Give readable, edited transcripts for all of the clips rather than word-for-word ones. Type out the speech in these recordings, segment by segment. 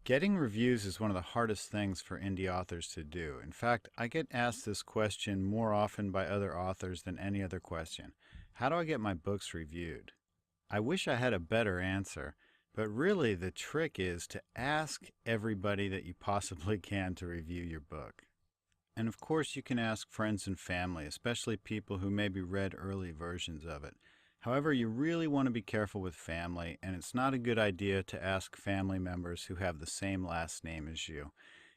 Getting reviews is one of the hardest things for indie authors to do. In fact, I get asked this question more often by other authors than any other question. How do I get my books reviewed? I wish I had a better answer, but really the trick is to ask everybody that you possibly can to review your book. And of course, you can ask friends and family, especially people who maybe read early versions of it. However, you really want to be careful with family, and it's not a good idea to ask family members who have the same last name as you.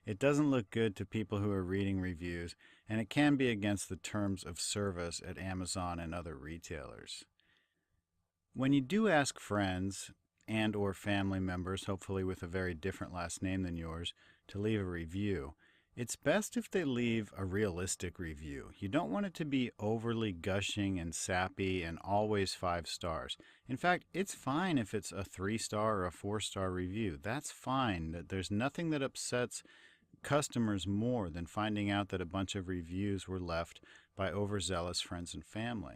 It doesn't look good to people who are reading reviews, and it can be against the terms of service at Amazon and other retailers. When you do ask friends and or family members, hopefully with a very different last name than yours, to leave a review, it's best if they leave a realistic review. You don't want it to be overly gushing and sappy and always 5 stars. In fact, it's fine if it's a 3-star or a 4-star review. That's fine. There's nothing that upsets customers more than finding out that a bunch of reviews were left by overzealous friends and family.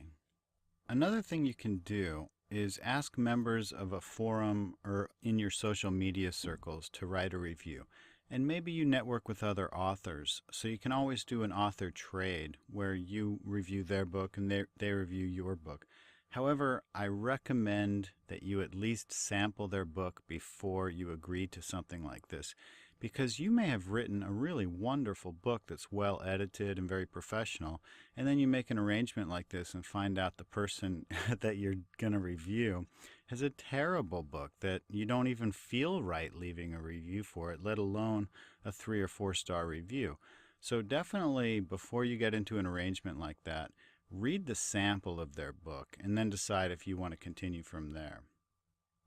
Another thing you can do is ask members of a forum or in your social media circles to write a review. And maybe you network with other authors, so you can always do an author trade where you review their book and they review your book. However, I recommend that you at least sample their book before you agree to something like this, because you may have written a really wonderful book that's well edited and very professional, and then you make an arrangement like this and find out the person that you're going to review has a terrible book that you don't even feel right leaving a review for it, let alone a 3 or 4-star review. So definitely, before you get into an arrangement like that, read the sample of their book and then decide if you want to continue from there.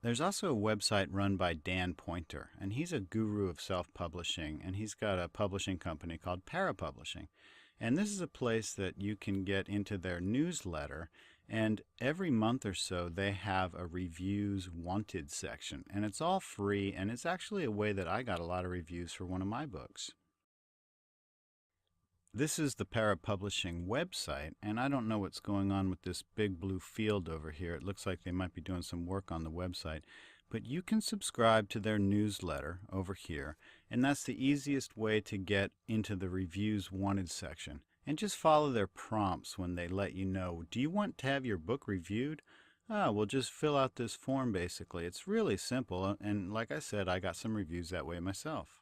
There's also a website run by Dan Pointer, and he's a guru of self-publishing, and he's got a publishing company called Parapublishing. And this is a place that you can get into their newsletter, and every month or so they have a reviews wanted section, and it's all free, and it's actually a way that I got a lot of reviews for one of my books. This is the Parapublishing website, and I don't know what's going on with this big blue field over here. It looks like they might be doing some work on the website. But you can subscribe to their newsletter over here, and that's the easiest way to get into the Reviews Wanted section. And just follow their prompts when they let you know, do you want to have your book reviewed? Well, just fill out this form basically. It's really simple, and like I said, I got some reviews that way myself.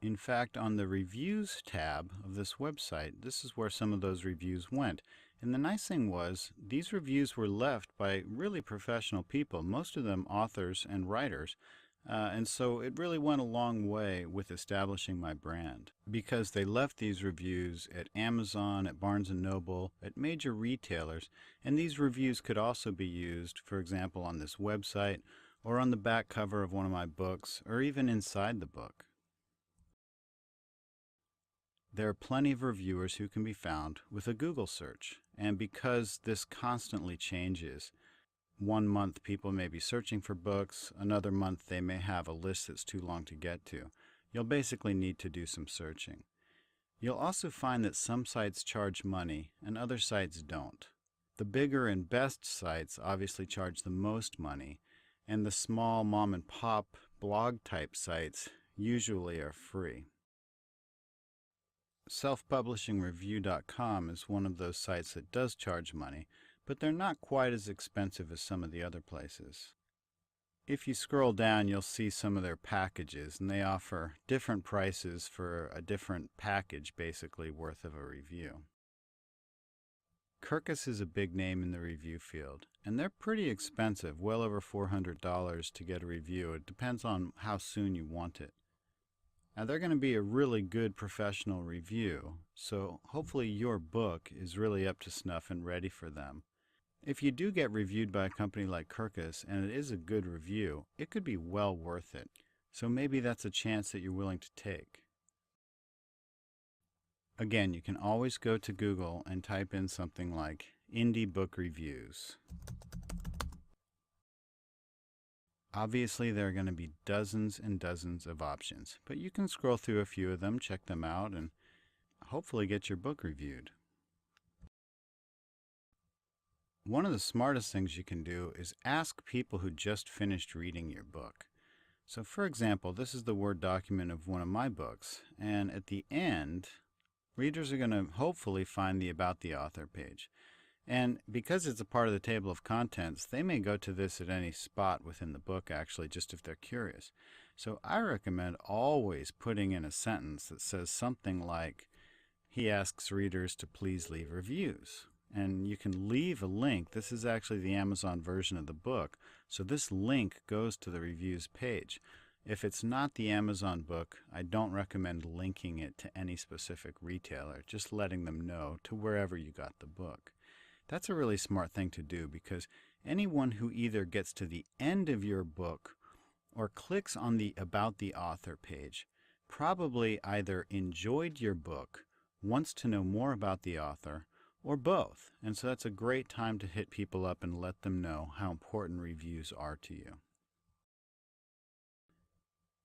In fact, on the Reviews tab of this website, this is where some of those reviews went. And the nice thing was, these reviews were left by really professional people, most of them authors and writers. And so it really went a long way with establishing my brand, because they left these reviews at Amazon, at Barnes & Noble, at major retailers. And these reviews could also be used, for example, on this website, or on the back cover of one of my books, or even inside the book. There are plenty of reviewers who can be found with a Google search, and because this constantly changes, one month people may be searching for books, another month they may have a list that's too long to get to. You'll basically need to do some searching. You'll also find that some sites charge money and other sites don't. The bigger and best sites obviously charge the most money, and the small mom and pop blog type sites usually are free. Selfpublishingreview.com is one of those sites that does charge money, but they're not quite as expensive as some of the other places. If you scroll down, you'll see some of their packages, and they offer different prices for a different package, basically, worth of a review. Kirkus is a big name in the review field, and they're pretty expensive, well over $400 to get a review. It depends on how soon you want it. Now, they're going to be a really good professional review, so hopefully your book is really up to snuff and ready for them. If you do get reviewed by a company like Kirkus and it is a good review, it could be well worth it. So maybe that's a chance that you're willing to take. Again, you can always go to Google and type in something like indie book reviews. Obviously, there are going to be dozens and dozens of options, but you can scroll through a few of them, check them out, and hopefully get your book reviewed. One of the smartest things you can do is ask people who just finished reading your book. So for example, this is the Word document of one of my books, and at the end, readers are going to hopefully find the About the Author page. And because it's a part of the table of contents, they may go to this at any spot within the book, actually, just if they're curious. So I recommend always putting in a sentence that says something like, he asks readers to please leave reviews. And you can leave a link. This is actually the Amazon version of the book. So this link goes to the reviews page. If it's not the Amazon book, I don't recommend linking it to any specific retailer, just letting them know to wherever you got the book. That's a really smart thing to do because anyone who either gets to the end of your book or clicks on the About the Author page probably either enjoyed your book, wants to know more about the author, or both. And so that's a great time to hit people up and let them know how important reviews are to you.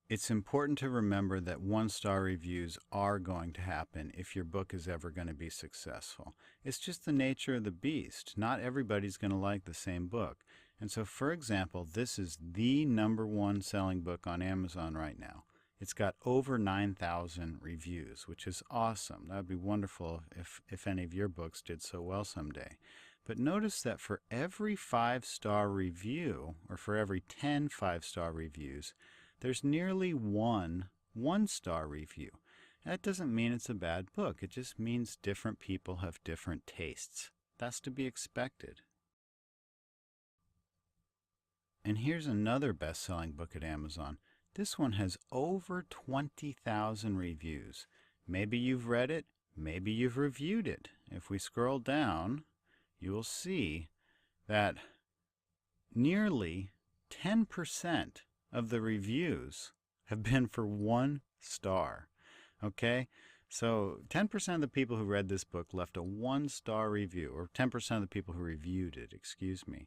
It's important to remember that one-star reviews are going to happen if your book is ever going to be successful. It's just the nature of the beast. Not everybody's going to like the same book. And so, for example, this is the #1 selling book on Amazon right now. It's got over 9,000 reviews, which is awesome. That would be wonderful if any of your books did so well someday. But notice that for every 5-star review, or for every 10 5-star reviews, there's nearly one-star review. That doesn't mean it's a bad book. It just means different people have different tastes. That's to be expected. And here's another best-selling book at Amazon. This one has over 20,000 reviews. Maybe you've read it, maybe you've reviewed it. If we scroll down, you will see that nearly 10% of the reviews have been for 1 star. Okay? So 10% of the people who read this book left a 1-star review, or 10% of the people who reviewed it, excuse me.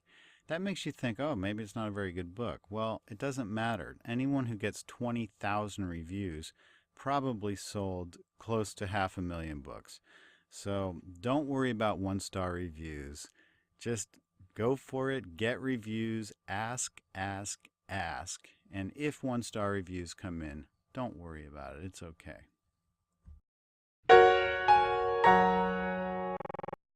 That makes you think, oh, maybe it's not a very good book. Well, it doesn't matter. Anyone who gets 20,000 reviews probably sold close to 500,000 books. So don't worry about 1-star reviews. Just go for it, get reviews, ask. And if 1-star reviews come in, don't worry about it. It's okay.